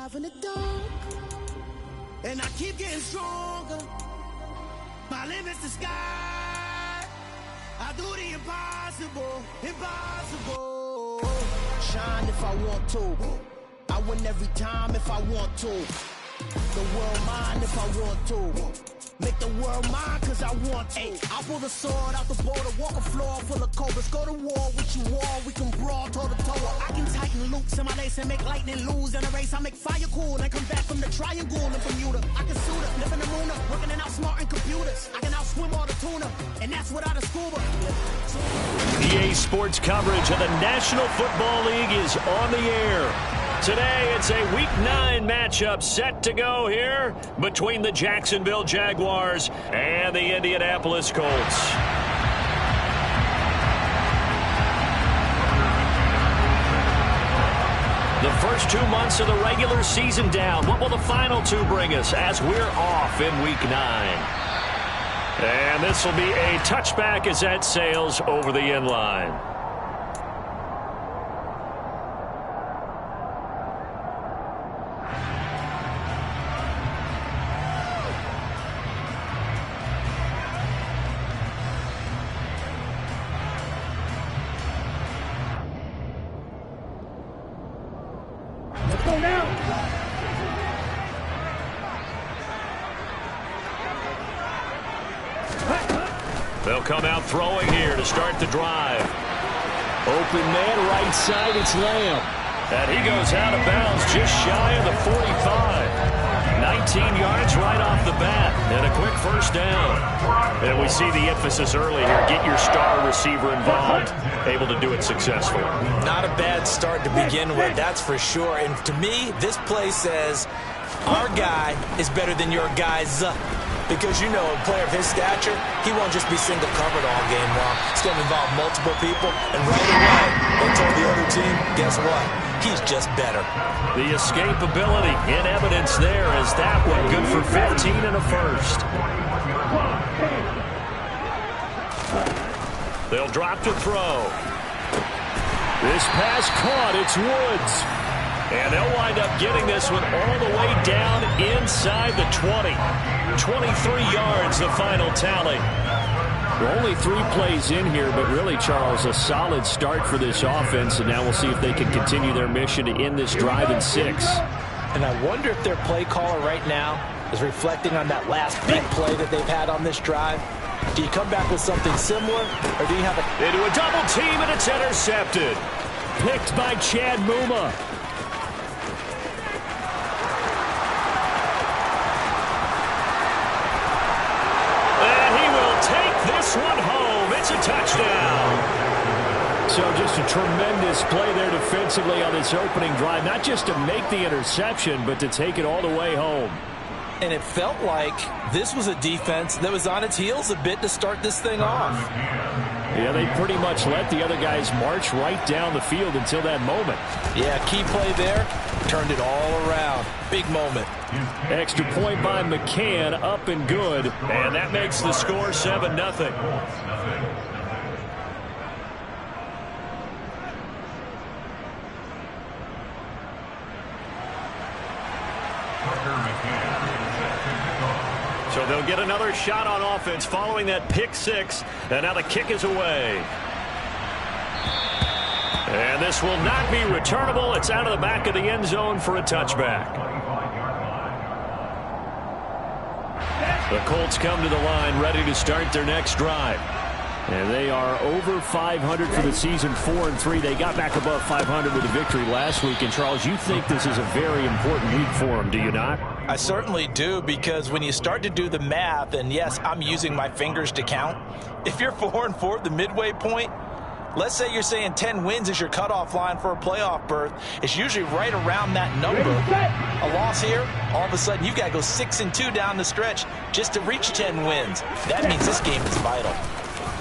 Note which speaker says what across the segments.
Speaker 1: alive in the dark, and I keep getting stronger. My limit's the sky. I do the impossible, impossible. Shine if I want to. I win every time if I want to. The world mine if I want to. Make the world mine cause I want to. I pull the sword out the border, walk a floor full of cobras. Go to war with you all, we can brawl toe to toe. I can tighten loops in my lace and make lightning lose in a race. I make fire cool and come back from the triangle in Bermuda. I can suit up, live in the moon up, working and outsmarting computers. I can outswim all the tuna, and that's without a scuba.
Speaker 2: EA Sports coverage of the National Football League is on the air. Today, it's a Week 9 matchup set to go here between the Jacksonville Jaguars and the Indianapolis Colts. The first 2 months of the regular season down. What will the final two bring us as we're off in Week 9? And this will be a touchback as that sails over the end line. They'll come out throwing here to start the drive.
Speaker 3: Open man, right side, it's Lamb.
Speaker 2: And he goes out of bounds just shy of the 45. 19 yards right off the bat and a quick first down. And we see the emphasis early here. Get your star receiver involved, able to do it successfully.
Speaker 4: Not a bad start to begin with, that's for sure. And to me, this play says our guy is better than your guy's. Because, you know, a player of his stature, he won't just be single covered all game long. It's going to involve multiple people. And right away, they told the other team, guess what? He's just better.
Speaker 2: The escapability in evidence there as that one good for 15 and a first. They'll drop to throw. This pass caught. It's Woods. And they'll wind up getting this one all the way down inside the 20. 23 yards, the final tally.
Speaker 3: We're only 3 plays in here, but really, Charles, a solid start for this offense, and now we'll see if they can continue their mission to end this drive in 6.
Speaker 4: And I wonder if their play caller right now is reflecting on that last big play that they've had on this drive. Do you come back with something similar, or do you have a...
Speaker 2: Into a double team, and it's intercepted.
Speaker 3: Picked by Chad Muma.
Speaker 2: This one home. It's a touchdown.
Speaker 3: So just a tremendous play there defensively on this opening drive. Not just to make the interception, but to take it all the way home.
Speaker 4: And it felt like this was a defense that was on its heels a bit to start this thing off.
Speaker 3: Yeah, they pretty much let the other guys march right down the field until that moment.
Speaker 4: Yeah, key play there. Turned it all around. Big moment.
Speaker 3: Extra point by McCann, up and good.
Speaker 2: And that makes the score 7-0. So they'll get another shot on offense following that pick 6. And now the kick is away. And this will not be returnable. It's out of the back of the end zone for a touchback. The Colts come to the line ready to start their next drive.
Speaker 3: And they are over 500 for the season, 4-3. They got back above 500 with a victory last week. And, Charles, you think this is a very important week for them, do you not?
Speaker 4: I certainly do, because when you start to do the math, and yes, I'm using my fingers to count, if you're 4-4 at the midway point, let's say you're saying 10 wins is your cutoff line for a playoff berth. It's usually right around that number. A loss here, all of a sudden you've got to go 6-2 down the stretch just to reach 10 wins. That means this game is vital.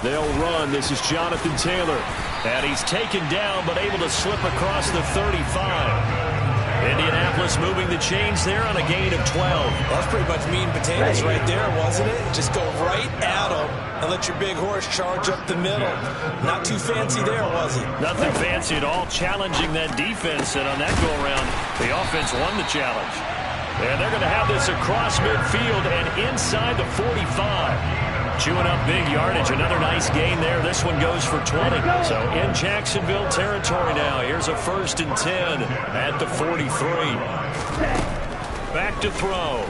Speaker 3: They'll run. This is Jonathan Taylor.
Speaker 2: And he's taken down but able to slip across the 35. Indianapolis moving the chains there on a gain of 12.
Speaker 4: That's pretty much meat and potatoes right there, wasn't it? Just go right at them and let your big horse charge up the middle. Not too fancy there, was it?
Speaker 2: Nothing fancy at all, challenging that defense, and on that go-around, the offense won the challenge. And they're going to have this across midfield and inside the 45. Chewing up big yardage. Another nice gain there. This one goes for 20. So in Jacksonville territory now. Here's a 1st and 10 at the 43. Back to throw.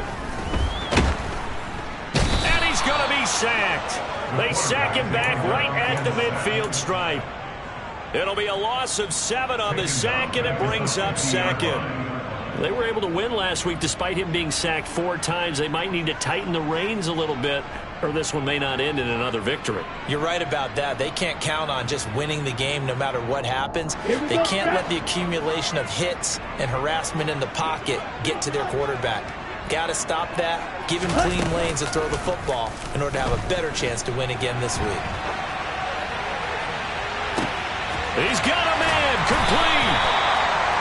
Speaker 2: And he's going to be sacked. They sack him back right at the midfield stripe. It'll be a loss of 7 on the sack, and it brings up 2nd. They were able to win last week despite him being sacked 4 times. They might need to tighten the reins a little bit, or this one may not end in another victory.
Speaker 4: You're right about that. They can't count on just winning the game no matter what happens. They can't let the accumulation of hits and harassment in the pocket get to their quarterback. Got to stop that, give him clean lanes to throw the football in order to have a better chance to win again this week.
Speaker 2: He's got a man complete.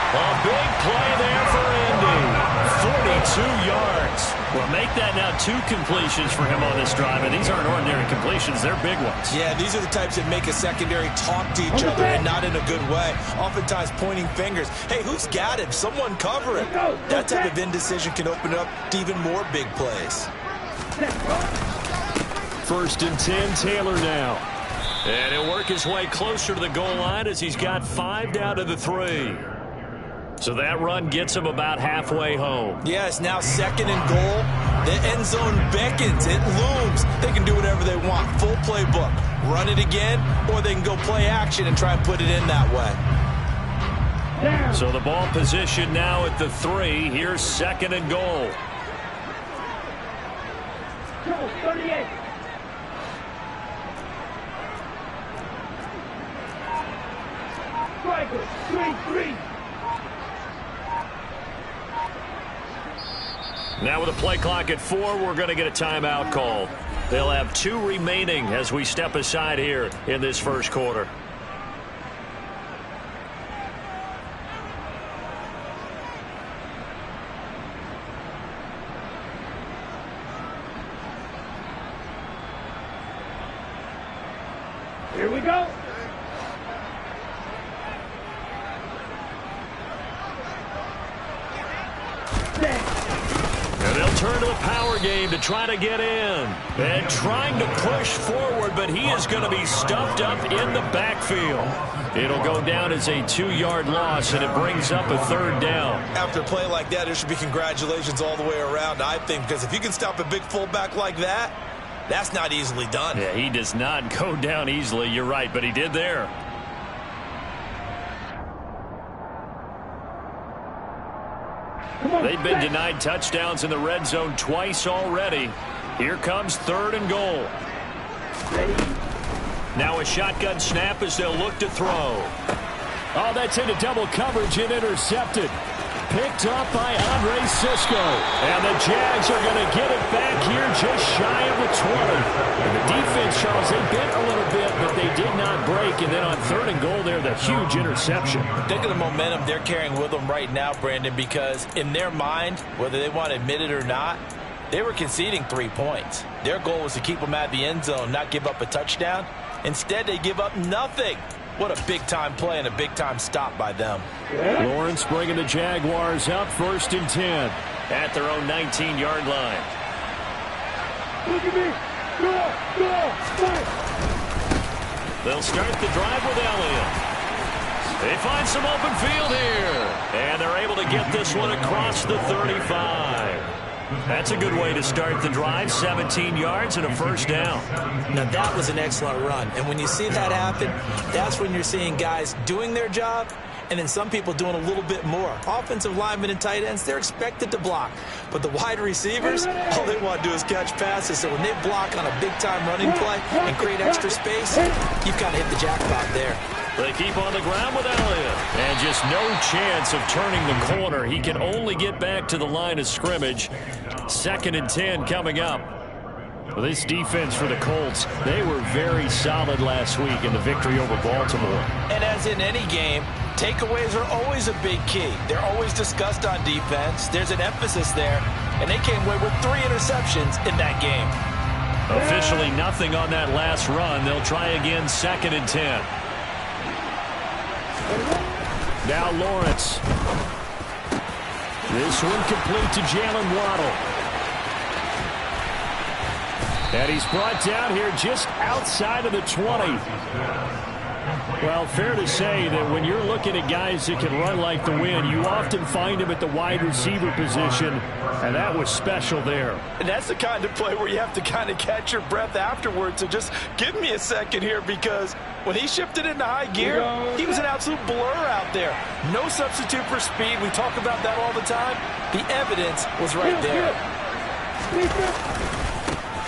Speaker 2: A big play there for Indy. 42 yards. Well, make that now 2 completions for him on this drive, and these aren't ordinary completions. They're big ones.
Speaker 4: Yeah, these are the types that make a secondary talk to each other, and not in a good way. Oftentimes pointing fingers. Hey, who's got him? Someone cover it. That type of indecision can open up to even more big plays.
Speaker 2: 1st and 10, Taylor now. And he'll work his way closer to the goal line as he's got 5 down to the 3. So that run gets him about halfway home.
Speaker 4: Yeah, it's now 2nd and goal. The end zone beckons. It looms. They can do whatever they want. Full playbook. Run it again, or they can go play action and try and put it in that way.
Speaker 2: So the ball position now at the 3. Here's 2nd and goal.
Speaker 1: 38. Striker, 3-3.
Speaker 2: Now with a play clock at 4, we're going to get a timeout call. They'll have 2 remaining as we step aside here in this 1st quarter.
Speaker 1: Here we go.
Speaker 2: And they'll turn to the power game to try to get in. And trying to push forward, but he is going to be stuffed up in the backfield. It'll go down as a 2-yard loss, and it brings up a 3rd down.
Speaker 4: After a play like that, there should be congratulations all the way around, I think, because if you can stop a big fullback like that, that's not easily done.
Speaker 2: Yeah, he does not go down easily. You're right, but he did there. They've been denied touchdowns in the red zone twice already. Here comes 3rd and goal. Now a shotgun snap as they'll look to throw. Oh, that's into double coverage and intercepted. Picked up by Andre Sisco. And the Jags are going to get it back here just shy of the 20. And the defense, Charles, they bent a little bit, but they did not break. And then on 3rd and goal there, the huge interception.
Speaker 4: Think of the momentum they're carrying with them right now, Brandon, because in their mind, whether they want to admit it or not, they were conceding 3 points. Their goal was to keep them at the end zone, not give up a touchdown. Instead, they give up nothing. What a big-time play and a big-time stop by them.
Speaker 2: Lawrence bringing the Jaguars up 1st and 10 at their own 19-yard line.
Speaker 1: Look at me. Go.
Speaker 2: They'll start the drive with Elliott. They find some open field here. And they're able to get this one across the 35. That's a good way to start the drive. 17 yards and a 1st down.
Speaker 4: Now, that was an excellent run. And when you see that happen, that's when you're seeing guys doing their job and then some people doing a little bit more. Offensive linemen and tight ends, they're expected to block. But the wide receivers, all they want to do is catch passes. So when they block on a big-time running play and create extra space, you've got to hit the jackpot there.
Speaker 2: They keep on the ground with Elliott. And just no chance of turning the corner. He can only get back to the line of scrimmage. 2nd and 10 coming up. Well, this defense for the Colts, they were very solid last week in the victory over Baltimore.
Speaker 4: And as in any game, Takeaways are always a big key. They're always discussed on defense. There's an emphasis there, and they came away with 3 interceptions in that game.
Speaker 2: Officially nothing on that last run. They'll try again, 2nd and 10. Now Lawrence. This one complete to Jalen Waddle. And he's brought down here just outside of the 20. Well, fair to say that when you're looking at guys that can run like the wind, you often find them at the wide receiver position, and that was special there.
Speaker 4: And that's the kind of play where you have to kind of catch your breath afterwards. So just give me a second here, because when he shifted into high gear, he was an absolute blur out there. No substitute for speed. We talk about that all the time. The evidence was right there.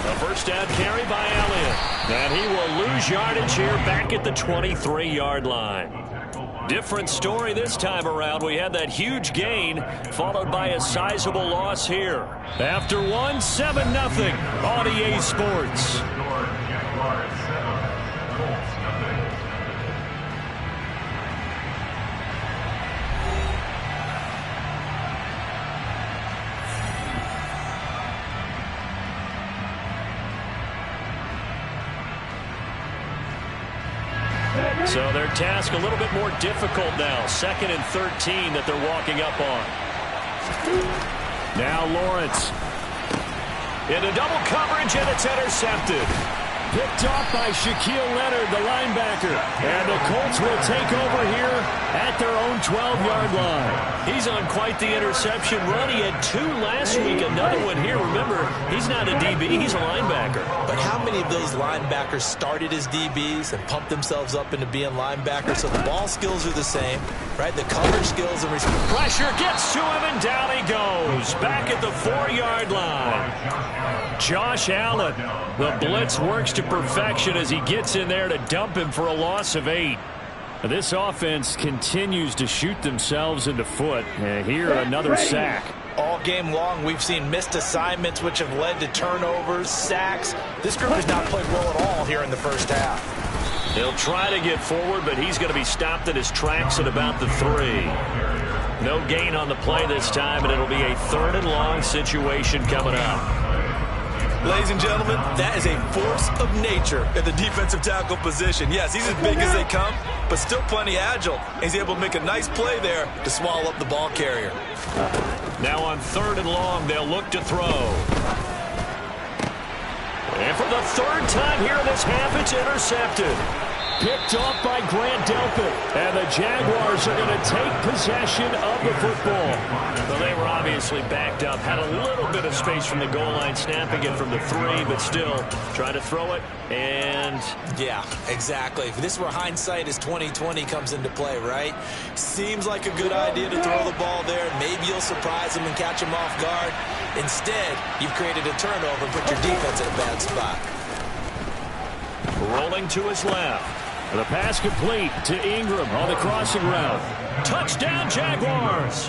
Speaker 2: A first down carry by Elliott. And he will lose yardage here back at the 23-yard line. Different story this time around. We had that huge gain followed by a sizable loss here. After one, 7-0 on EA Sports. So their task a little bit more difficult now. 2nd and 13 that they're walking up on. Now Lawrence. Into double coverage, and it's intercepted. Picked off by Shaquille Leonard, the linebacker. And the Colts will take over here at their own 12-yard line. He's on quite the interception run. He had 2 last week, another one here. Remember, he's not a DB, he's a linebacker.
Speaker 4: But how many of those linebackers started as DBs and pumped themselves up into being linebackers? So the ball skills are the same, right? The coverage skills and
Speaker 2: pressure gets to him, and down he goes. Back at the 4-yard line. Josh Allen, the blitz works to perfection as he gets in there to dump him for a loss of 8. This offense continues to shoot themselves in the foot. And here, another sack.
Speaker 4: All game long, we've seen missed assignments, which have led to turnovers, sacks. This group has not played well at all here in the first half.
Speaker 2: He'll try to get forward, but he's going to be stopped in his tracks at about the 3. No gain on the play this time, and it'll be a 3rd and long situation coming up.
Speaker 4: Ladies and gentlemen, that is a force of nature in the defensive tackle position. Yes, he's as big as they come, but still plenty agile. He's able to make a nice play there to swallow up the ball carrier.
Speaker 2: Now on 3rd and long, they'll look to throw. And for the 3rd time here in this half, it's intercepted. Picked off by Grant Delpit. And the Jaguars are going to take possession of the football. Well, they were obviously backed up. Had a little bit of space from the goal line, snapping it from the 3, but still trying to throw it. And
Speaker 4: yeah, exactly. This is where hindsight is 20/20 comes into play, right? Seems like a good idea to throw the ball there. Maybe you'll surprise them and catch them off guard. Instead, you've created a turnover and put your defense in a bad spot.
Speaker 2: Rolling to his left. The pass complete to Ingram on the crossing route. Touchdown, Jaguars!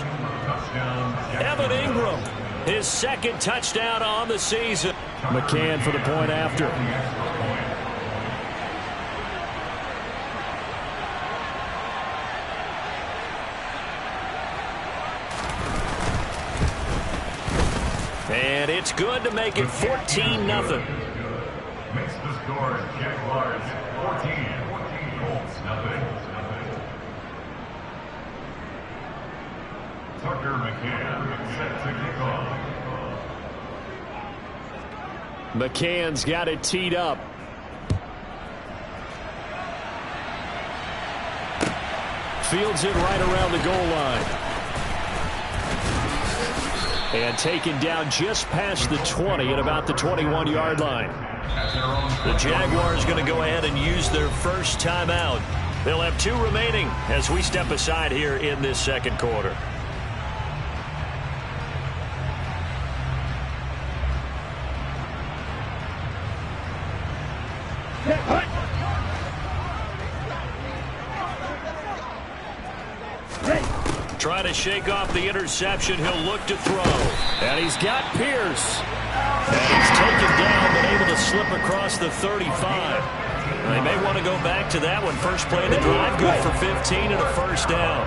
Speaker 2: Evan Ingram, his 2nd touchdown on the season. McCann for the point after. And it's good to make it 14-0.
Speaker 5: Makes the score Jaguars 14. Colts nothing. Tucker McCann set to kick off.
Speaker 3: McCann's got it teed up. Fields it right around the goal line. And taken down just past the 20 at about the 21-yard line.
Speaker 2: The Jaguars going to go ahead and use their first timeout. They'll have 2 remaining as we step aside here in this 2nd quarter. Trying to shake off the interception. He'll look to throw.
Speaker 3: And he's got Pierce.
Speaker 2: And he's taken down, but able to slip across the 35. They may want to go back to that one. First play of the drive, good for 15 and a first down.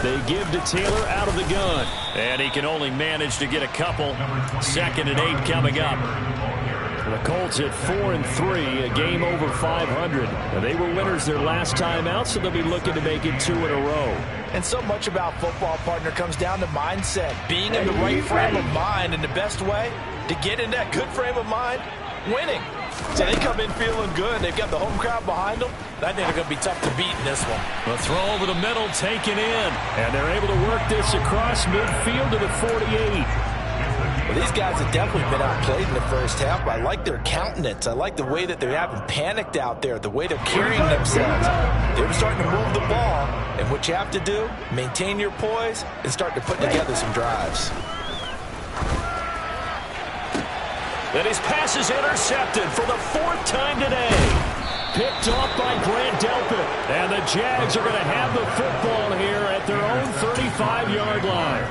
Speaker 2: They give to Taylor out of the gun. And he can only manage to get a couple. 2nd and 8 coming up. The Colts at 4-3, a game over 500. And they were winners their last time out, so they'll be looking to make it 2 in a row.
Speaker 4: And so much about football, partner, comes down to mindset. Being in the right frame of mind, and the best way to get in that good frame of mind, winning. So they come in feeling good. They've got the home crowd behind them. I think they're going to be tough to beat in this one.
Speaker 2: A throw over the middle, taken in. And they're able to work this across midfield to the 48.
Speaker 4: Well, these guys have definitely been outplayed in the first half. I like their countenance. I like the way that they haven't panicked out there, the way they're carrying themselves. They're starting to move the ball. And what you have to do, maintain your poise and start to put together some drives.
Speaker 2: And his pass is intercepted for the 4th time today. Picked off by Grant Delpit. And the Jags are going to have the football here at their own 35-yard line.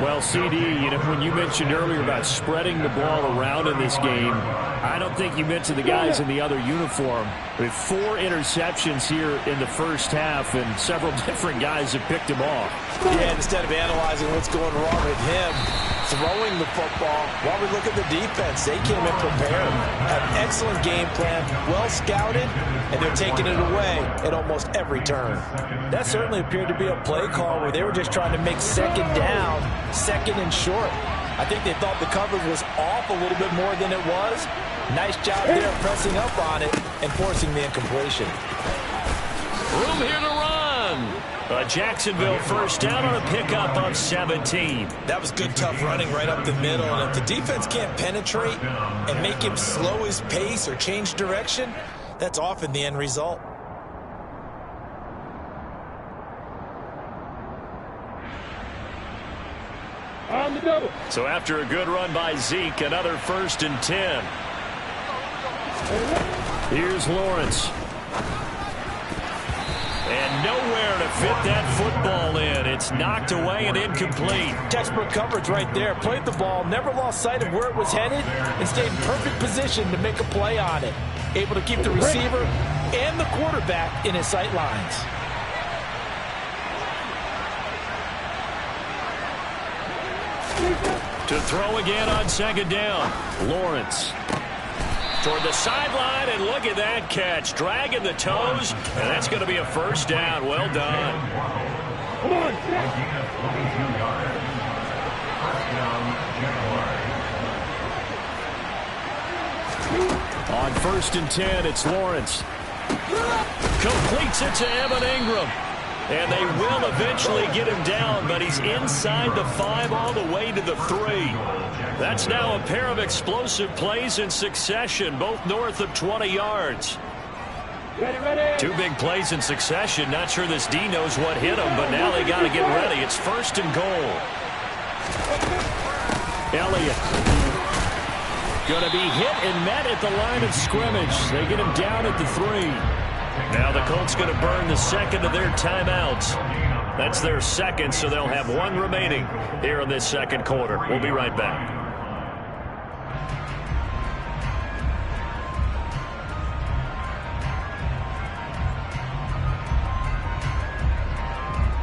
Speaker 2: Well, CD, you know, when you mentioned earlier about spreading the ball around in this game, I don't think you mentioned the guys in the other uniform. With 4 interceptions here in the first half, and several different guys have picked him off.
Speaker 4: Yeah, instead of analyzing what's going wrong with him, throwing the football, while we look at the defense, they came in prepared, have an excellent game plan, well scouted, and they're taking it away at almost every turn. That certainly appeared to be a play call where they were just trying to make 2nd down, 2nd and short. I think they thought the coverage was off a little bit more than it was. Nice job there pressing up on it and forcing the incompletion.
Speaker 2: Room here to run. A Jacksonville first down on a pickup of 17.
Speaker 4: That was good, tough running right up the middle. And if the defense can't penetrate and make him slow his pace or change direction, that's often the end result.
Speaker 6: On the double.
Speaker 2: So after a good run by Zeke, another 1st and 10. Here's Lawrence. And nowhere to fit that football in. It's knocked away and incomplete.
Speaker 4: Textbook coverage right there. Played the ball, never lost sight of where it was headed, and stayed in perfect position to make a play on it. Able to keep the receiver and the quarterback in his sight lines.
Speaker 2: To throw again on 2nd down. Lawrence. Toward the sideline, and look at that catch. Dragging the toes, and that's going to be a first down. Well done.
Speaker 6: Come on.
Speaker 2: On 1st and 10, it's Lawrence. Completes it to Evan Ingram. And they will eventually get him down, but he's inside the 5 all the way to the 3. That's now a pair of explosive plays in succession, both north of 20 yards.
Speaker 6: Ready.
Speaker 2: 2 big plays in succession. Not sure this D knows what hit him, but now they got to get ready. It's 1st and goal. Elliott. Going to be hit and met at the line of scrimmage. They get him down at the 3. Now the Colts going to burn the 2nd of their timeouts. That's their 2nd, so they'll have 1 remaining here in this 2nd quarter. We'll be right back.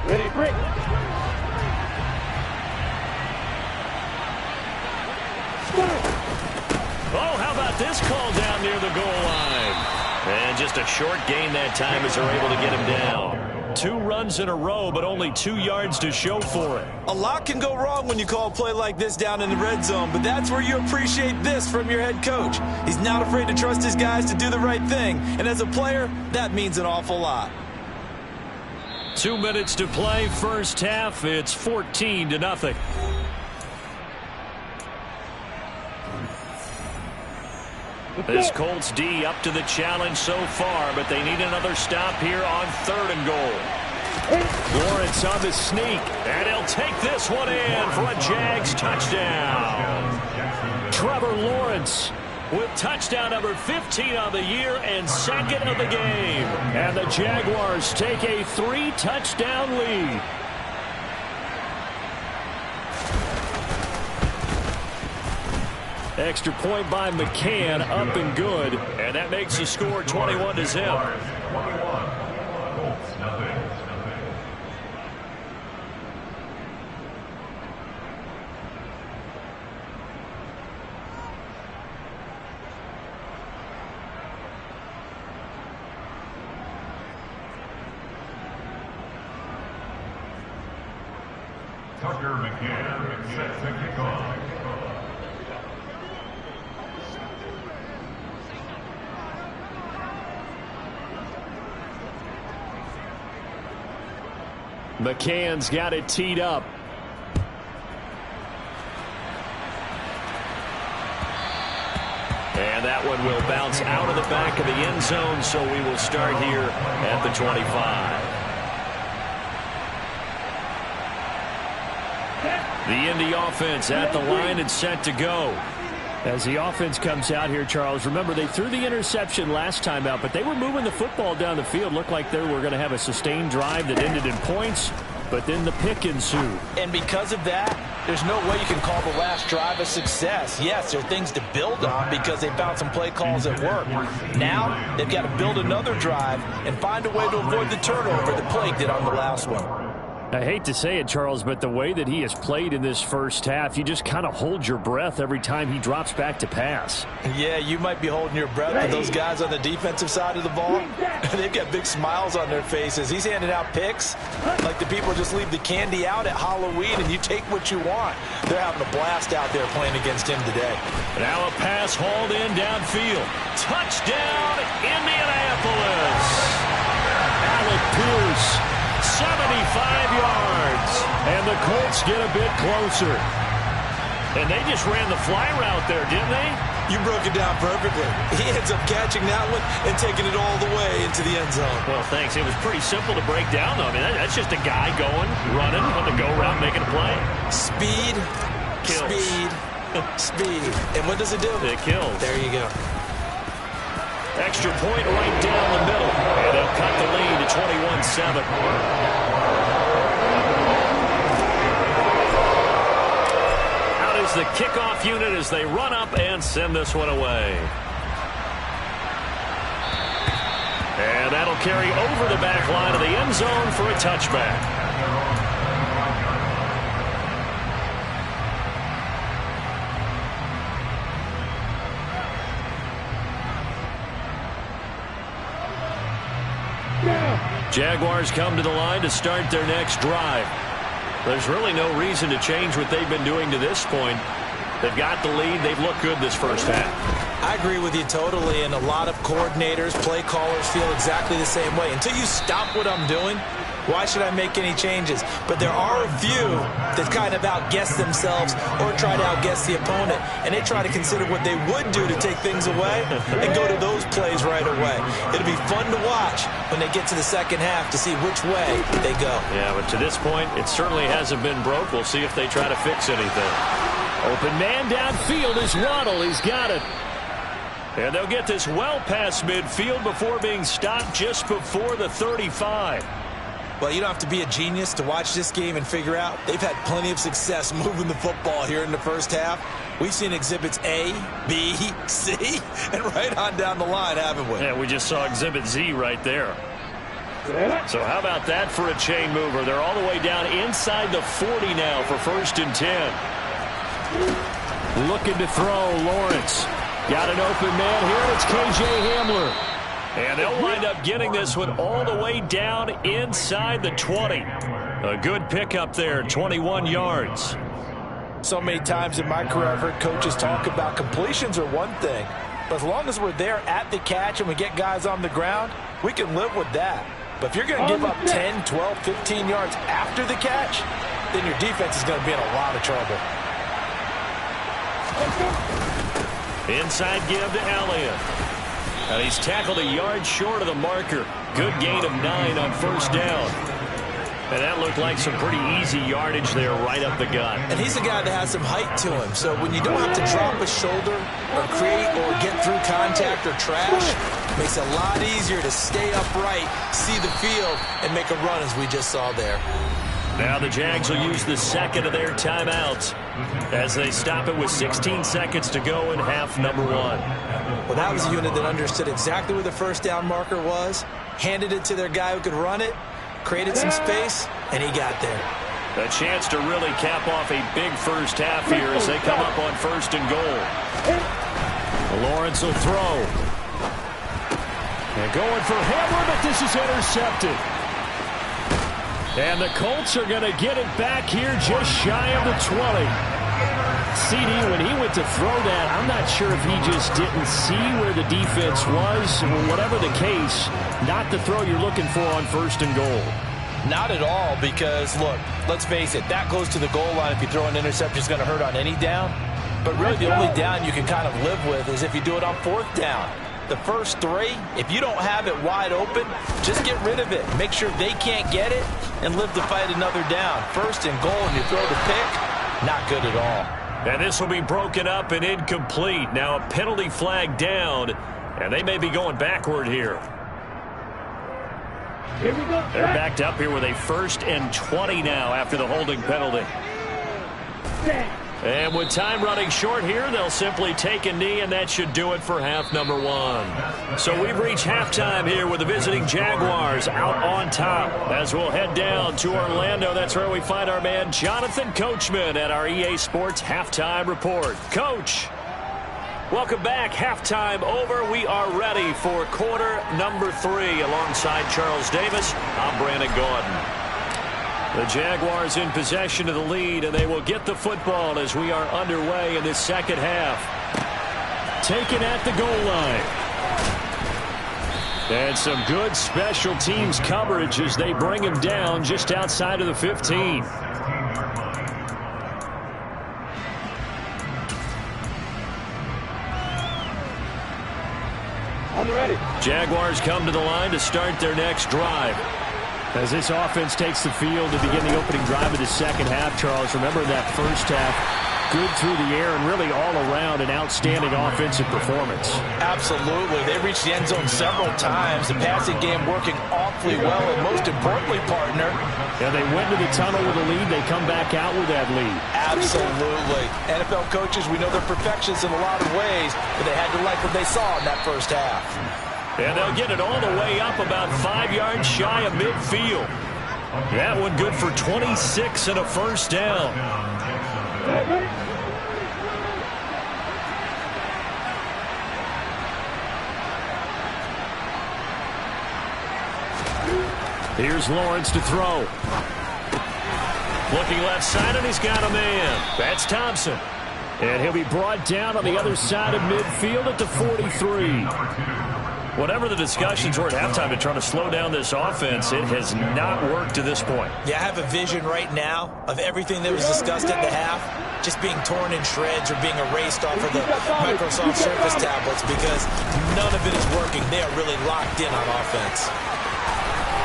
Speaker 6: Ready, break.
Speaker 2: Oh, how about this call down near the goal line? And just a short gain that time as they're able to get him down. 2 runs in a row, but only 2 yards to show for it.
Speaker 4: A lot can go wrong when you call a play like this down in the red zone, but that's where you appreciate this from your head coach. He's not afraid to trust his guys to do the right thing, and as a player, that means an awful lot.
Speaker 2: 2 minutes to play, first half. It's 14-0. This Colts D up to the challenge so far, but they need another stop here on 3rd and goal. Lawrence on the sneak, and he'll take this one in for a Jags touchdown. Trevor Lawrence with touchdown number 15 on the year and 2nd of the game. And the Jaguars take a 3-touchdown lead. Extra point by McCann, up and good. And that makes the score 21-0.
Speaker 5: 21. Colts, nothing. Tucker McCann set to kick off.
Speaker 2: McCann's got it teed up. And that one will bounce out of the back of the end zone, so we will start here at the 25. The Indy offense at the line and set to go. As the offense comes out here, Charles, remember they threw the interception last time out, but they were moving the football down the field. Looked like they were going to have a sustained drive that ended in points, but then the pick ensued.
Speaker 4: And because of that, there's no way you can call the last drive a success. Yes, there are things to build on because they found some play calls at work. Now they've got to build another drive and find a way to avoid the turnover that plagued it on the last one.
Speaker 2: I hate to say it, Charles, but the way that he has played in this first half, you just kind of hold your breath every time he drops back to pass.
Speaker 4: Yeah, you might be holding your breath, but those guys on the defensive side of the ball, they've got big smiles on their faces. He's handing out picks like the people just leave the candy out at Halloween and you take what you want. They're having a blast out there playing against him today.
Speaker 2: Now a pass hauled in downfield. Touchdown, Indianapolis. Alec Pierce. 75 yards, and the Colts get a bit closer. And they just ran the fly route there, didn't they?
Speaker 4: You broke it down perfectly. He ends up catching that one and taking it all the way into the end zone.
Speaker 2: Well, thanks. It was pretty simple to break down, though. I mean, that's just a guy going, running on the go-route, making a play.
Speaker 4: Speed,
Speaker 2: kills.
Speaker 4: Speed, speed. And what does it do?
Speaker 2: It kills. There
Speaker 4: you go.
Speaker 2: Extra point right down the middle. And they'll cut the lead to 21-7. Out is the kickoff unit as they run up and send this one away. And that'll carry over the back line of the end zone for a touchback. Jaguars come to the line to start their next drive. There's really no reason to change what they've been doing to this point. They've got the lead. They've looked good this first half.
Speaker 4: I agree with you totally, and a lot of coordinators, play callers feel exactly the same way. Until you stop what I'm doing, why should I make any changes? But there are a few that kind of outguess themselves or try to outguess the opponent, and they try to consider what they would do to take things away and go to those plays right away. It'll be fun to watch when they get to the second half to see which way they go.
Speaker 2: Yeah, but to this point, it certainly hasn't been broke. We'll see if they try to fix anything. Open man downfield is Waddle. He's got it. And they'll get this well past midfield before being stopped just before the 35.
Speaker 4: Well, you don't have to be a genius to watch this game and figure out they've had plenty of success moving the football here in the first half. We've seen exhibits A, B, C, and right on down the line, haven't we?
Speaker 2: Yeah, we just saw exhibit Z right there. So how about that for a chain mover? They're all the way down inside the 40 now for 1st and 10. Looking to throw, Lawrence. Got an open man here. It's K.J. Hamler. And they'll wind up getting this one all the way down inside the 20. A good pickup there, 21 yards.
Speaker 4: So many times in my career I've heard coaches talk about completions are one thing. But as long as we're there at the catch and we get guys on the ground, we can live with that. But if you're going to give up 10, 12, 15 yards after the catch, then your defense is going to be in a lot of trouble.
Speaker 2: Inside give to Elliott. And he's tackled a yard short of the marker. Good gain of 9 on 1st down. And that looked like some pretty easy yardage there right up the gut.
Speaker 4: And he's a guy that has some height to him. So when you don't have to drop a shoulder or create or get through contact or trash, it makes it a lot easier to stay upright, see the field, and make a run as we just saw there.
Speaker 2: Now the Jags will use the second of their timeouts as they stop it with 16 seconds to go in half number 1.
Speaker 4: Well, that was a unit that understood exactly where the first down marker was, handed it to their guy who could run it, created some space, and he got there.
Speaker 2: A chance to really cap off a big first half here as they come up on 1st and goal. Lawrence will throw. And going for Hamler, but this is intercepted. And the Colts are going to get it back here just shy of the 20. CD, when he went to throw that, I'm not sure if he just didn't see where the defense was. Whatever the case, not the throw you're looking for on 1st and goal.
Speaker 4: Not at all, because, look, let's face it, that goes to the goal line. If you throw an interception, it's going to hurt on any down. But really, the only down you can kind of live with is if you do it on 4th down. The first 3, if you don't have it wide open, just get rid of it. Make sure they can't get it and live to fight another down. 1st and goal, and you throw the pick, not good at all.
Speaker 2: And this will be broken up and incomplete. Now a penalty flag down, and they may be going backward here.
Speaker 6: Here we go.
Speaker 2: They're backed up here with a 1st and 20 now after the holding penalty. And with time running short here, they'll simply take a knee, and that should do it for half number 1. So we've reached halftime here with the visiting Jaguars out on top. As we'll head down to Orlando, that's where we find our man Jonathan Coachman at our EA Sports Halftime Report. Coach, welcome back. Halftime over. We are ready for quarter number 3 alongside Charles Davis. I'm Brandon Gaudin. The Jaguars in possession of the lead, and they will get the football as we are underway in this second half. Taken at the goal line. And some good special teams coverage as they bring him down just outside of the 15.
Speaker 6: I'm ready.
Speaker 2: Jaguars come to the line to start their next drive. As this offense takes the field to begin the opening drive of the second half, Charles, remember that first half, good through the air and really all around an outstanding offensive performance.
Speaker 4: Absolutely. They reached the end zone several times. The passing game working awfully well, and most importantly, partner.
Speaker 2: Yeah, they went to the tunnel with a lead. They come back out with that lead.
Speaker 4: Absolutely. NFL coaches, we know they're perfectionists in a lot of ways, but they had to like what they saw in that first half.
Speaker 2: And they'll get it all the way up about 5 yards shy of midfield. That one good for 26 and a first down. Here's Lawrence to throw. Looking left side, and he's got a man. That's Thompson. And he'll be brought down on the other side of midfield at the 43. Whatever the discussions were at halftime to try to slow down this offense, it has not worked to this point.
Speaker 4: Yeah, I have a vision right now of everything that was discussed at the half just being torn in shreds or being erased off of the Microsoft Surface tablets because none of it is working. They are really locked in on offense.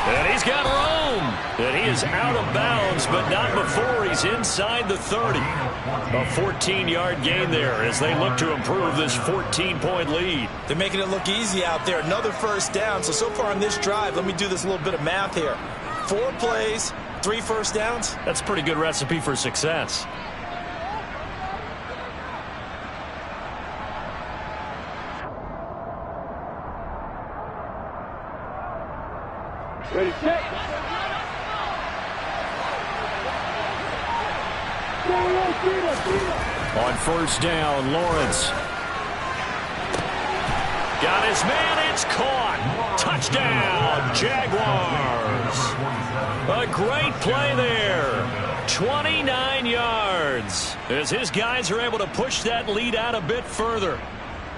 Speaker 2: And he's got room. And he is out of bounds, but not before he's inside the 30. A 14-yard gain there as they look to improve this 14-point lead.
Speaker 4: They're making it look easy out there. Another first down. So far on this drive, let me do this little bit of math here. 4 plays, 3 first downs.
Speaker 2: That's a pretty good recipe for success.
Speaker 6: Ready, set.
Speaker 2: On first down, Lawrence. Got his man, it's caught. Touchdown, Jaguars. A great play there. 29 yards. As his guys are able to push that lead out a bit further.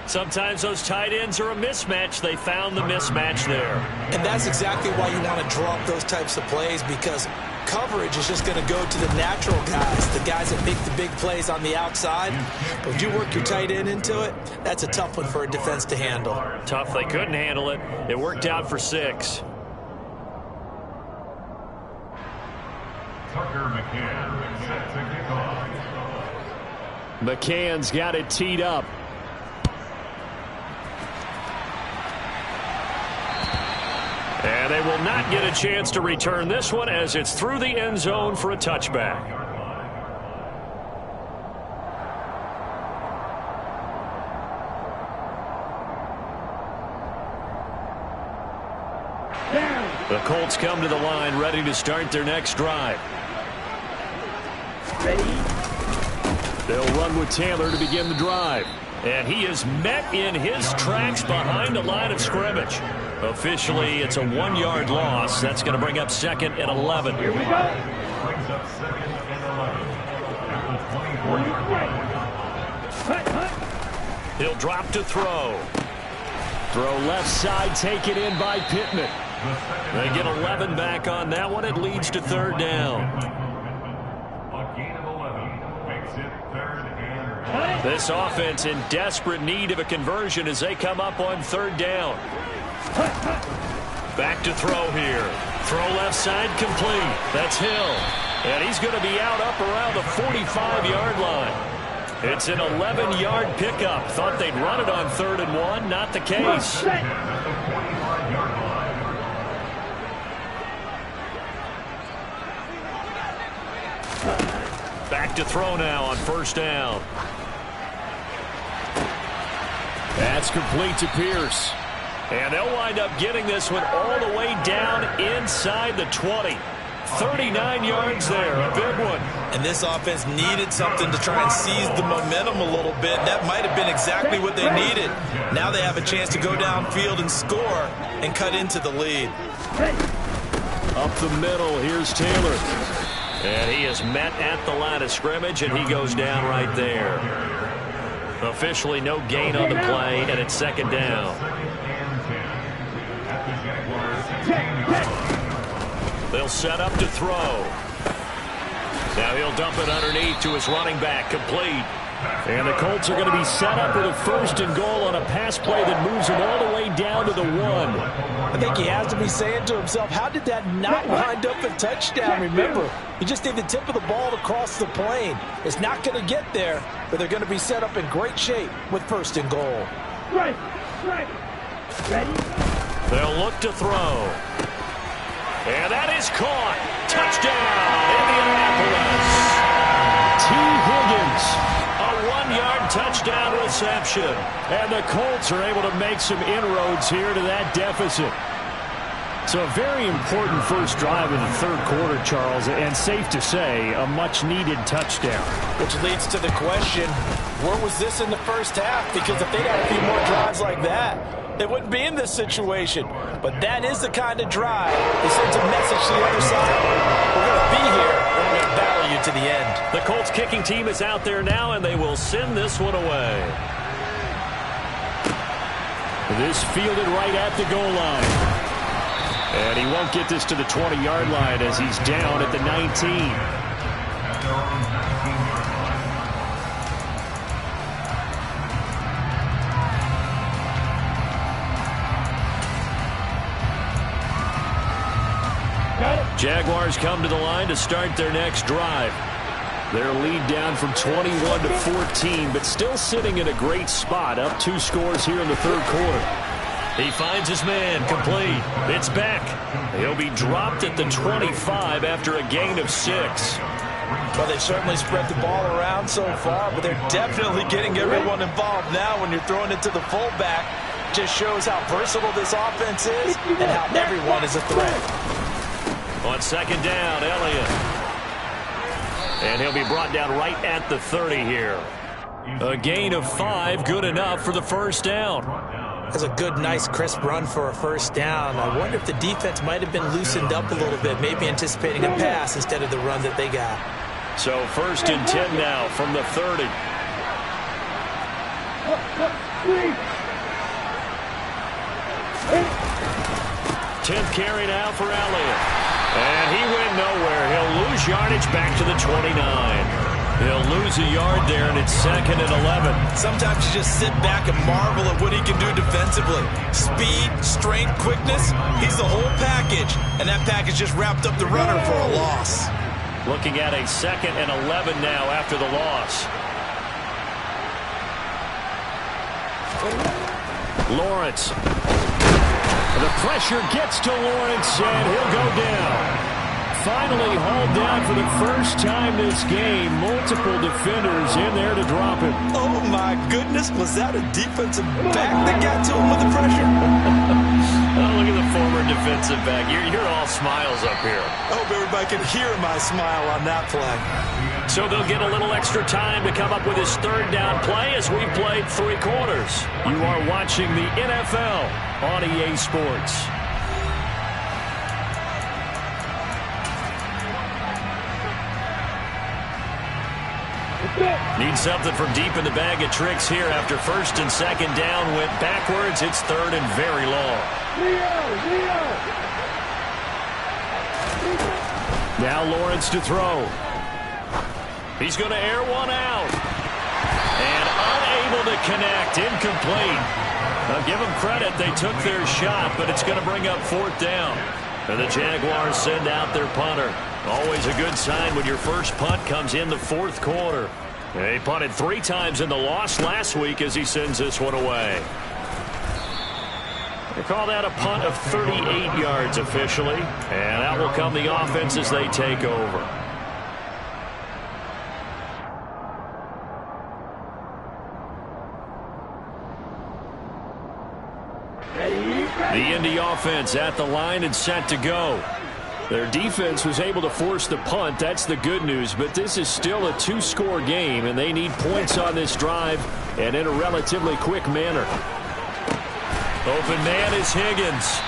Speaker 2: Sometimes those tight ends are a mismatch. They found the mismatch there.
Speaker 4: And that's exactly why you want to draw up those types of plays, because coverage is just going to go to the natural guys, the guys that make the big plays on the outside. But when you work your tight end into it, that's a tough one for a defense to handle.
Speaker 2: Tough. They couldn't handle it. It worked out for 6.
Speaker 5: Tucker McCann set to kick off.
Speaker 2: McCann's got it teed up. And they will not get a chance to return this one as it's through the end zone for a touchback. The Colts come to the line ready to start their next drive. They'll run with Taylor to begin the drive. And he is met in his tracks behind the line of scrimmage. Officially, it's a 1-yard loss. That's going to bring up 2nd and 11.
Speaker 6: Here we go.
Speaker 5: Brings up 2nd and 11. At the 24-yard line.
Speaker 2: He'll drop to throw. Throw left side, taken in by Pittman. They get 11 back on that one. It leads to 3rd down.
Speaker 5: A gain of 11 makes it 3rd and 1.
Speaker 2: This offense in desperate need of a conversion as they come up on 3rd down. Back to throw here. Throw left side complete. That's Hill. And he's going to be out up around the 45-yard line. It's an 11-yard pickup. Thought they'd run it on 3rd and 1. Not the case. Back to throw now on 1st down. That's complete to Pierce. And they'll wind up getting this one all the way down inside the 20. 39 yards there, a big one.
Speaker 4: And this offense needed something to try and seize the momentum a little bit. That might have been exactly what they needed. Now they have a chance to go downfield and score and cut into the lead.
Speaker 2: Up the middle, here's Taylor. And he is met at the line of scrimmage, and he goes down right there. Officially no gain on the play, and it's 2nd down. They'll set up to throw. Now he'll dump it underneath to his running back, complete. And the Colts are going to be set up with a 1st and goal on a pass play that moves them all the way down to the 1.
Speaker 4: I think he has to be saying to himself, how did that not wind up a touchdown? Remember, he just did the tip of the ball to cross the plane. It's not going to get there, but they're going to be set up in great shape with 1st and goal.
Speaker 6: Right. Ready?
Speaker 2: They'll look to throw. And that is caught. Touchdown, Indianapolis. T. Higgins, a 1-yard touchdown reception. And the Colts are able to make some inroads here to that deficit. So a very important first drive of the 3rd quarter, Charles, and safe to say, a much-needed touchdown.
Speaker 4: Which leads to the question, where was this in the first half? Because if they'd had a few more drives like that, they wouldn't be in this situation. But that is the kind of drive that sends a message to the other side. We're going to be here, and we're going to battle you to the end.
Speaker 2: The Colts kicking team is out there now, and they will send this one away. This fielded right at the goal line. And he won't get this to the 20-yard line as he's down at the 19. Jaguars come to the line to start their next drive. Their lead down from 21 to 14, but still sitting in a great spot, up 2 scores here in the 3rd quarter. He finds his man, complete. It's Beck. He'll be dropped at the 25 after a gain of 6.
Speaker 4: Well, they've certainly spread the ball around so far, but they're definitely getting everyone involved now when you're throwing it to the fullback. Just shows how versatile this offense is and how everyone is a threat.
Speaker 2: On 2nd down, Elliott. And he'll be brought down right at the 30 here. A gain of 5, good enough for the 1st down.
Speaker 4: That's a good, nice, crisp run for a 1st down. I wonder if the defense might have been loosened up a little bit, maybe anticipating a pass instead of the run that they got. So 1st and 10 now from the 30. 10th carry now for Elliott. And he went nowhere. He'll lose yardage back to the 29. He'll lose a yard there, and it's 2nd and 11. Sometimes you just sit back and marvel at what he can do defensively. Speed, strength, quickness, he's the whole package. And that package just wrapped up the runner for a loss. Looking at a 2nd and 11 now after the loss. Lawrence.
Speaker 2: The pressure gets to Lawrence, and he'll go down. Finally hauled down for the first time this game. Multiple defenders in there to drop him.
Speaker 4: Oh, my goodness. Was that a defensive back that got to him with the pressure?
Speaker 2: Oh, look at the former defensive back. You're all smiles up here.
Speaker 4: I hope everybody can hear my smile on that play.
Speaker 2: So they'll get a little extra time to come up with his third down play as we've played 3 quarters. You are watching the NFL on EA Sports. Need something from deep in the bag of tricks here after first and second down went backwards. It's third and very long. Now Lawrence to throw. He's going to air one out. And unable to connect. Incomplete. I'll give them credit. They took their shot, but it's going to bring up 4th down. And the Jaguars send out their punter. Always a good sign when your first punt comes in the 4th quarter. He punted 3 times in the loss last week as he sends this one away. They call that a punt of 38 yards officially. And out will come the offense as they take over. The Indy offense at the line and set to go. Their defense was able to force the punt. That's the good news. But this is still a 2-score game, and they need points on this drive and in a relatively quick manner. Open man is Higgins.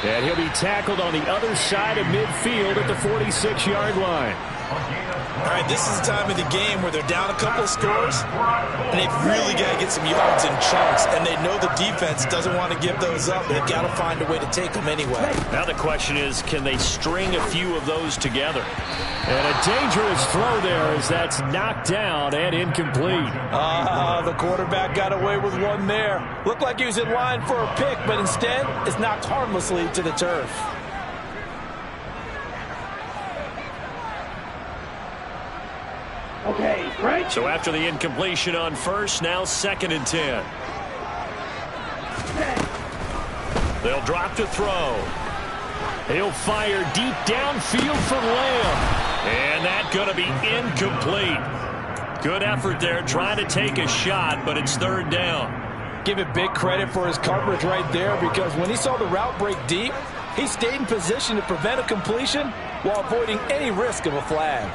Speaker 2: And he'll be tackled on the other side of midfield at the 46-yard line.
Speaker 4: All right, this is the time of the game where they're down a couple of scores, and they've really got to get some yards in chunks, and they know the defense doesn't want to give those up. They've got to find a way to take them anyway.
Speaker 2: Now the question is, can they string a few of those together? And a dangerous throw there as that's knocked down and incomplete.
Speaker 4: The quarterback got away with one there. Looked like he was in line for a pick, but instead it's knocked harmlessly to the turf.
Speaker 6: Okay, right.
Speaker 2: So after the incompletion on first, now 2nd and 10. They'll drop to throw. He'll fire deep downfield for Lamb. And that's going to be incomplete. Good effort there trying to take a shot, but it's 3rd down.
Speaker 4: Give it big credit for his coverage right there, because when he saw the route break deep, he stayed in position to prevent a completion while avoiding any risk of a flag.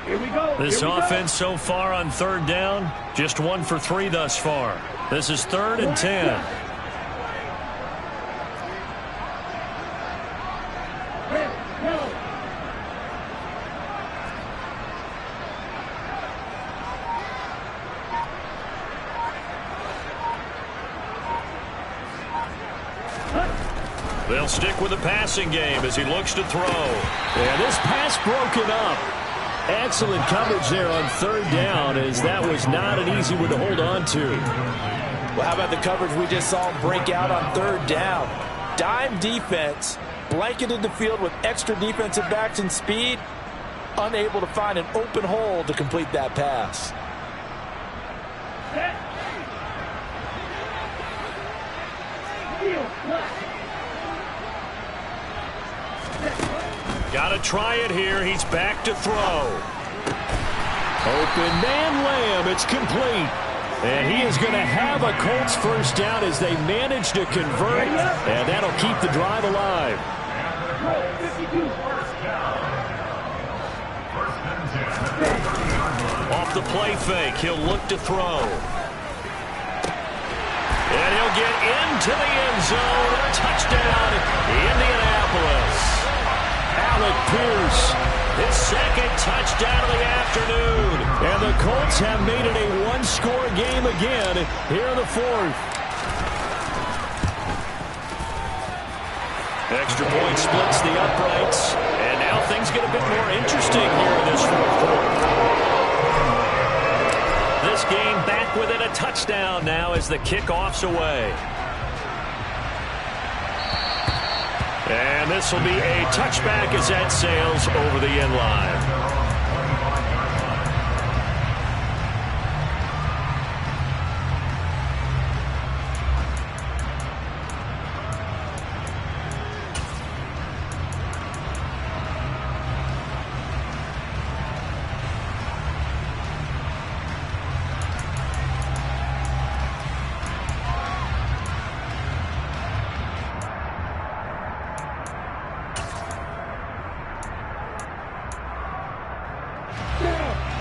Speaker 6: Here we go.
Speaker 2: This
Speaker 6: Here we
Speaker 2: offense
Speaker 6: go.
Speaker 2: so far on 3rd down, just 1 for 3 thus far. This is 3rd and 10. They'll stick with the passing game as he looks to throw. And this pass broken up. Excellent coverage there on 3rd down, as that was not an easy one to hold on to.
Speaker 4: Well, how about the coverage we just saw him break out on 3rd down? Dime defense, blanketed the field with extra defensive backs and speed, unable to find an open hole to complete that pass.
Speaker 2: Got to try it here. He's back to throw. Open man Lamb. It's complete. And he is going to have a Colts first down as they manage to convert. And that'll keep the drive alive. Off the play fake, he'll look to throw. And he'll get into the end zone. A touchdown, Indianapolis. Alec Pierce, his 2nd touchdown of the afternoon. And the Colts have made it a 1-score game again here in the 4th. Extra point splits the uprights. And now things get a bit more interesting here in this 4th quarter. This game back within a touchdown now as the kickoff's away. And this will be a touchback as that sails over the end line.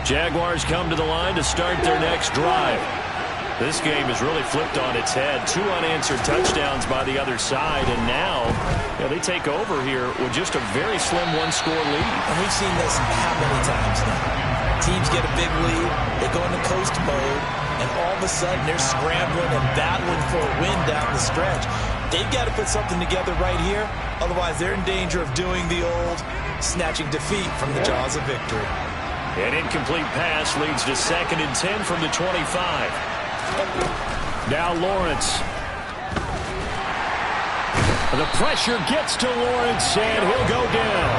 Speaker 2: Jaguars come to the line to start their next drive. This game is really flipped on its head. 2 unanswered touchdowns by the other side, and now they take over here with just a very slim one-score lead.
Speaker 4: And we've seen this how many times now? Teams get a big lead, they go into coast mode, and all of a sudden they're scrambling and battling for a win down the stretch. They've got to put something together right here, otherwise they're in danger of doing the old snatching defeat from the jaws of victory.
Speaker 2: An incomplete pass leads to 2nd and 10 from the 25. Now Lawrence. The pressure gets to Lawrence, and he'll go down.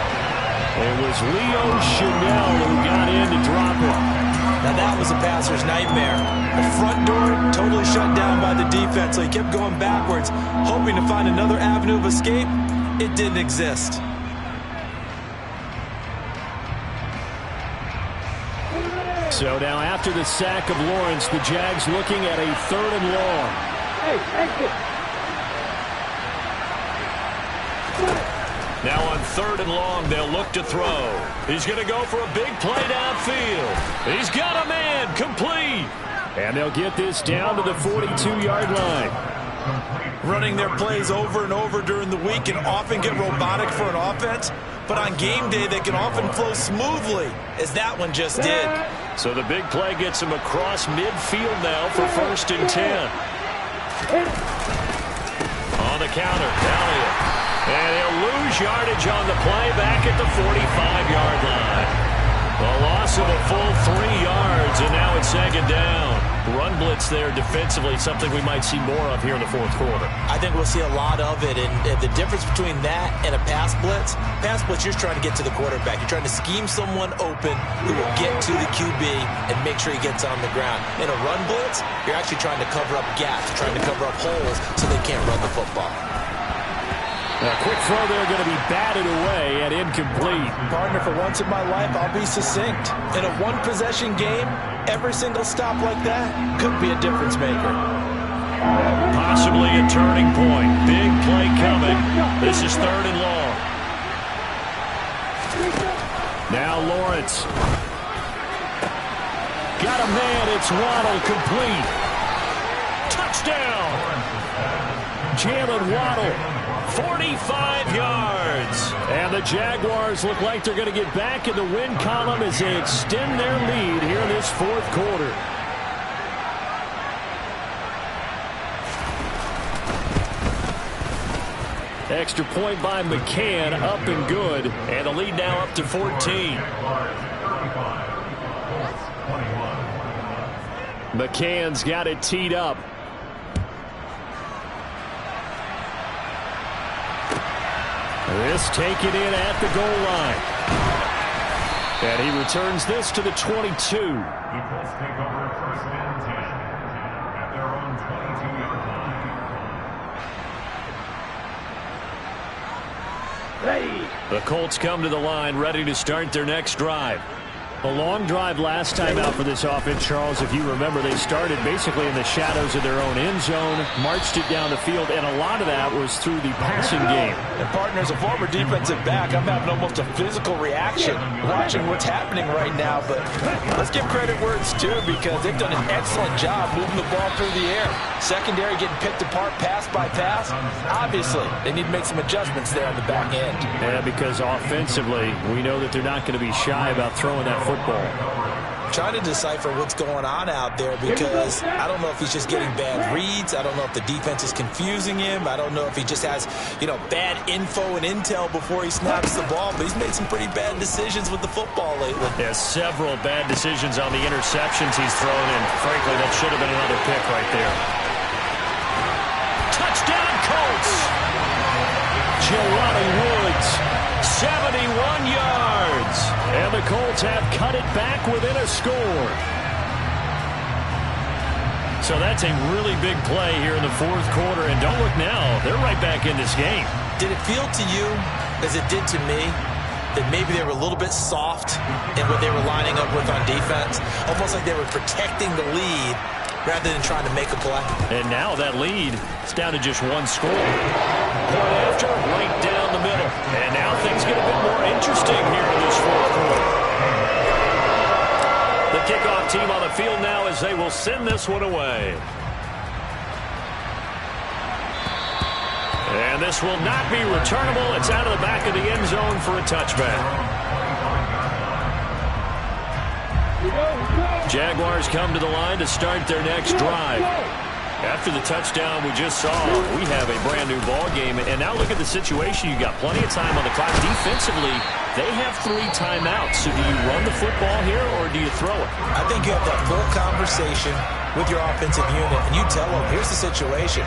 Speaker 2: It was Leo Chanel who got in to drop him.
Speaker 4: Now that was a passer's nightmare. The front door totally shut down by the defense, so he kept going backwards, hoping to find another avenue of escape. It didn't exist.
Speaker 3: So now after the sack of Lawrence, the Jags looking at a 3rd and long.
Speaker 6: Hey, exit.
Speaker 2: Now on 3rd and long, they'll look to throw. He's going to go for a big play downfield. He's got a man, complete.
Speaker 3: And they'll get this down to the 42-yard line.
Speaker 4: Running their plays over and over during the week can often get robotic for an offense, but on game day they can often flow smoothly, as that one just did.
Speaker 2: So the big play gets him across midfield now for 1st and 10. On the counter, Elliott. And he'll lose yardage on the play back at the 45-yard line. A loss of a full 3 yards, and now it's 2nd down. Run blitz there defensively, something we might see more of here in the 4th quarter.
Speaker 4: I think we'll see a lot of it, and the difference between that and a pass blitz, you're trying to get to the quarterback. You're trying to scheme someone open who will get to the QB and make sure he gets on the ground. In a run blitz, you're actually trying to cover up gaps, trying to cover up holes so they can't run the football.
Speaker 3: A quick throw there going to be batted away and incomplete.
Speaker 4: Partner, for once in my life, I'll be succinct. In a one-possession game, every single stop like that could be a difference maker.
Speaker 2: Possibly a turning point. Big play coming. This is 3rd and long.
Speaker 3: Now Lawrence. Got a man. It's Waddle, complete.
Speaker 2: Touchdown! Jalen Waddle. 45 yards.
Speaker 3: And the Jaguars look like they're going to get back in the win column as they extend their lead here in this 4th quarter. Extra point by McCann, up and good.
Speaker 2: And the lead now up to 14.
Speaker 3: McCann's got it teed up. This taken in at the goal line. And he returns this to the 22.
Speaker 5: The Colts take over 1st and 10 at their own 22-yard line.
Speaker 6: Ready.
Speaker 2: The Colts come to the line ready to start their next drive.
Speaker 3: A long drive last time out for this offense, Charles. If you remember, they started basically in the shadows of their own end zone, marched it down the field, and a lot of that was through the passing game.
Speaker 4: And partners, a former defensive back, I'm having almost a physical reaction watching what's happening right now. But let's give credit where it's due, because they've done an excellent job moving the ball through the air. Secondary getting picked apart pass by pass. Obviously, they need to make some adjustments there on the back end.
Speaker 3: Yeah, because offensively, we know that they're not going to be shy about throwing that football.
Speaker 4: Trying to decipher what's going on out there, because I don't know if he's just getting bad reads. I don't know if the defense is confusing him. I don't know if he just has, bad info and intel before he snaps the ball. But he's made some pretty bad decisions with the football lately.
Speaker 2: Yeah, several bad decisions on the interceptions he's thrown, and frankly, that should have been another pick right there. Touchdown, Colts!
Speaker 3: Jelani Woods.
Speaker 2: 71 yards.
Speaker 3: And the Colts have cut it back within a score.
Speaker 2: So that's a really big play here in the 4th quarter. And don't look now, they're right back in this game.
Speaker 4: Did it feel to you, as it did to me, that maybe they were a little bit soft in what they were lining up with on defense? Almost like they were protecting the lead rather than trying to make a play.
Speaker 2: And now that lead is down to just 1 score. Point after, right down the middle. And now things get a bit more interesting here in this 4th quarter. kickoff team on the field now as they will send this one away. And this will not be returnable. It's out of the back of the end zone for a touchback. Jaguars come to the line to start their next drive. After the touchdown we just saw, we have a brand-new ball game. And now look at the situation. You got plenty of time on the clock. Defensively, they have 3 timeouts. So do you run the football here or do you throw it?
Speaker 4: I think you have that full conversation with your offensive unit, and you tell them, here's the situation.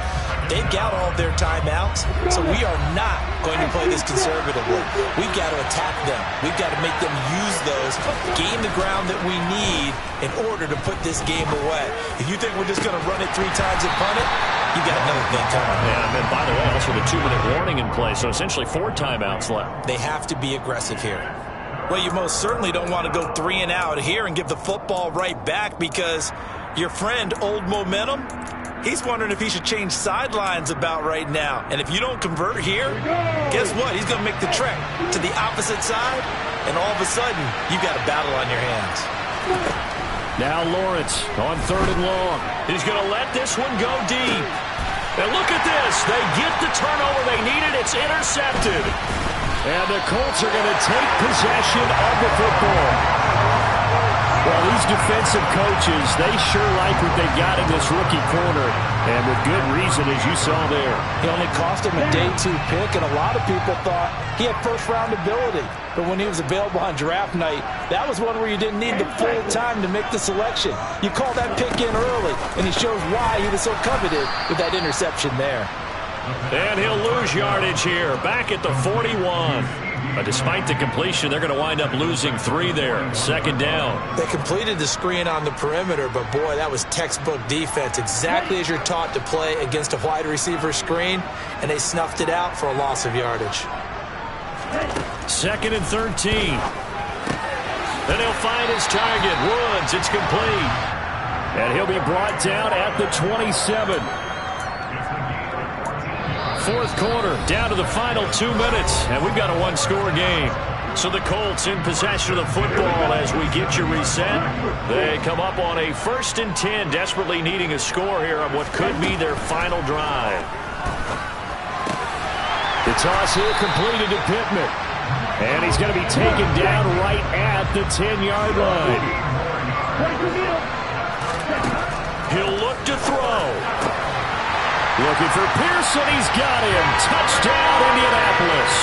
Speaker 4: They've got all their timeouts, so we are not going to play this conservatively. We've got to attack them. We've got to make them use those, gain the ground that we need in order to put this game away. If you think we're just going to run it 3 times and punt it, you got another thing coming.
Speaker 2: Yeah, and by the way, also the 2-minute warning in play, so essentially 4 timeouts left.
Speaker 4: They have to be aggressive here. Well, you most certainly don't want to go 3 and out here and give the football right back, because your friend, Old Momentum, he's wondering if he should change sidelines about right now. And if you don't convert here, guess what? He's going to make the trek to the opposite side, and all of a sudden, you've got a battle on your hands.
Speaker 3: Now Lawrence on 3rd and long.
Speaker 2: He's going to let this one go deep. And look at this. They get the turnover they needed. It's intercepted.
Speaker 3: And the Colts are going to take possession of the football. Well, these defensive coaches, they sure like what they got in this rookie corner, and with good reason, as you saw there.
Speaker 4: He only cost him a day 2 pick, and a lot of people thought he had first-round ability. But when he was available on draft night, that was one where you didn't need the full time to make the selection. You call that pick in early, and he shows why he was so coveted with that interception there.
Speaker 2: And he'll lose yardage here, back at the 41. But despite the completion, they're going to wind up losing 3 there. 2nd down.
Speaker 4: They completed the screen on the perimeter, but boy, that was textbook defense. Exactly as you're taught to play against a wide receiver screen, and they snuffed it out for a loss of yardage.
Speaker 2: 2nd and 13. Then he'll find his target, Woods. It's complete.
Speaker 3: And he'll be brought down at the 27.
Speaker 2: 4th quarter, down to the final 2 minutes, and we've got a 1-score game. So the Colts in possession of the football as we get you reset. They come up on a 1st and 10, desperately needing a score here on what could be their final drive.
Speaker 3: The toss here completed to Pittman. And he's going to be taken down right at the 10-yard line.
Speaker 2: He'll look to throw.
Speaker 3: Looking for Pearson. He's got him. Touchdown, Indianapolis.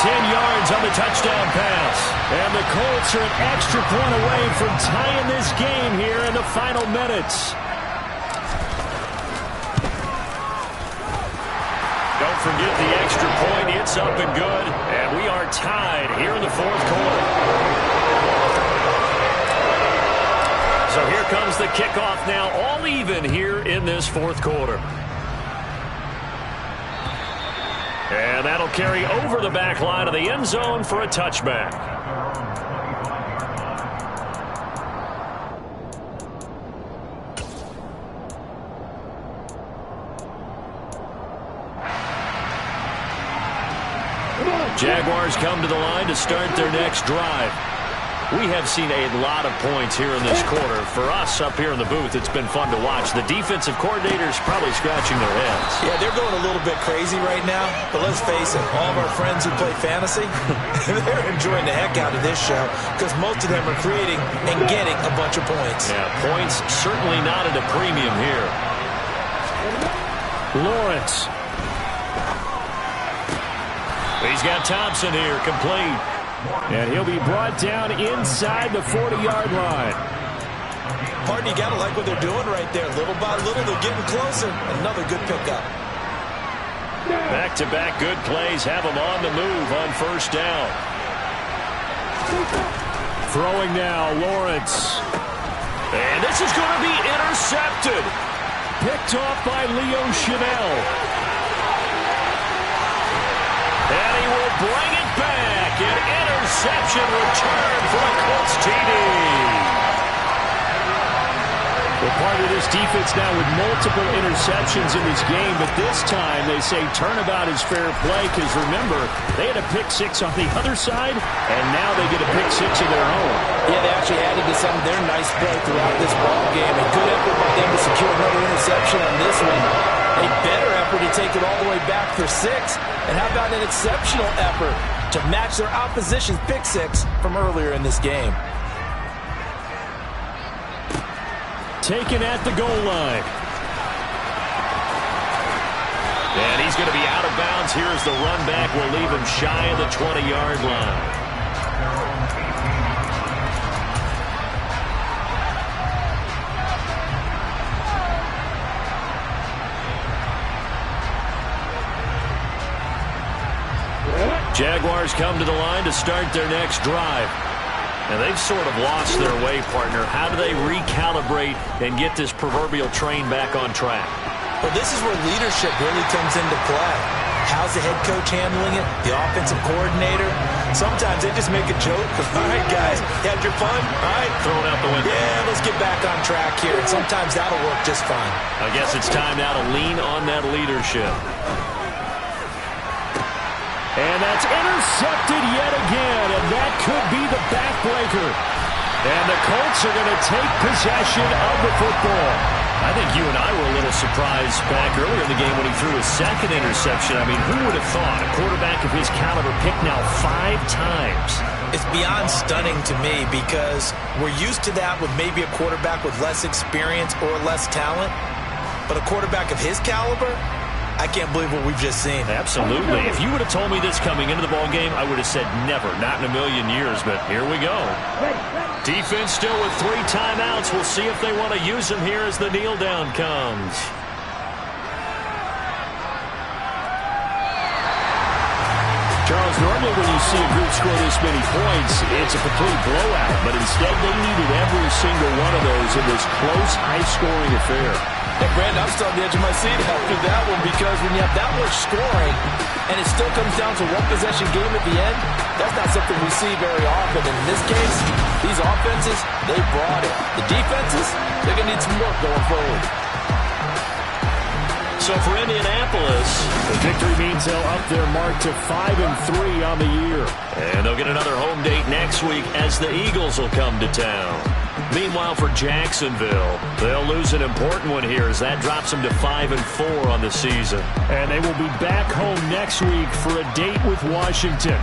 Speaker 2: 10 yards on the touchdown pass.
Speaker 3: And the Colts are an extra point away from tying this game here in the final minutes.
Speaker 2: Don't forget the extra point. It's up and good. And we are tied here in the 4th quarter. So here comes the kickoff now, all even here in this 4th quarter. And that'll carry over the back line of the end zone for a touchback. Jaguars come to the line to start their next drive. We have seen a lot of points here in this quarter. For us up here in the booth, it's been fun to watch. The defensive coordinators probably scratching their heads.
Speaker 4: Yeah, they're going a little bit crazy right now. But let's face it, all of our friends who play fantasy, they're enjoying the heck out of this show because most of them are creating and getting a bunch of points.
Speaker 2: Yeah, points certainly not at a premium here.
Speaker 3: Lawrence.
Speaker 2: He's got Thompson here, complete.
Speaker 3: And he'll be brought down inside the 40-yard line.
Speaker 4: Pardon, you got to like what they're doing right there. Little by little, they're getting closer. Another good pickup.
Speaker 2: Back-to-back good plays have them on the move on 1st down.
Speaker 3: Throwing now, Lawrence.
Speaker 2: And this is going to be intercepted.
Speaker 3: Picked off by Leo Chanel.
Speaker 2: And he will bring it back. An interception return for a Colts TD.
Speaker 3: Well, part of this defense now with multiple interceptions in this game, but this time they say turnabout is fair play because, remember, they had a pick six on the other side, and now they get a pick six of their own.
Speaker 4: Yeah, they actually added to some of their nice play throughout this ball game. A good effort by them to secure another interception on this one. A better effort to take it all the way back for 6. And how about an exceptional effort to match their opposition's pick six from earlier in this game?
Speaker 3: Taken at the goal line.
Speaker 2: And he's going to be out of bounds. Here's the run back. Will leave him shy of the 20-yard line. Jaguars come to the line to start their next drive. And they've sort of lost their way, partner. How do they recalibrate and get this proverbial train back on track?
Speaker 4: Well, this is where leadership really comes into play. How's the head coach handling it? The offensive coordinator? Sometimes they just make a joke. All right, guys, you had your fun? All right.
Speaker 2: Throw it out the window.
Speaker 4: Yeah, let's get back on track here. And sometimes that'll work just fine.
Speaker 2: I guess it's time now to lean on that leadership.
Speaker 3: And that's intercepted yet again, and that could be the backbreaker. And the Colts are going to take possession of the football.
Speaker 2: I think you and I were a little surprised back earlier in the game when he threw his second interception. I mean, who would have thought a quarterback of his caliber picked now 5 times?
Speaker 4: It's beyond stunning to me because we're used to that with maybe a quarterback with less experience or less talent. But a quarterback of his caliber, I can't believe what we've just seen.
Speaker 2: Absolutely. If you would have told me this coming into the ball game, I would have said never, not in a million years, but here we go. Defense still with 3 timeouts. We'll see if they want to use them here as the kneel down comes.
Speaker 3: Charles, normally when you see a group score this many points, it's a complete blowout, but instead they needed every single one of those in this close, high-scoring affair.
Speaker 4: Hey, Brandon, I'm still on the edge of my seat after that one because when you have that much scoring and it still comes down to one possession game at the end, that's not something we see very often. And in this case, these offenses, they brought it. The defenses, they're going to need some work going forward.
Speaker 2: So for Indianapolis,
Speaker 3: the victory means they'll up their mark to 5-3 on the year.
Speaker 2: And they'll get another home date next week as the Eagles will come to town. Meanwhile, for Jacksonville, they'll lose an important one here as that drops them to 5-4 on the season.
Speaker 3: And they will be back home next week for a date with Washington.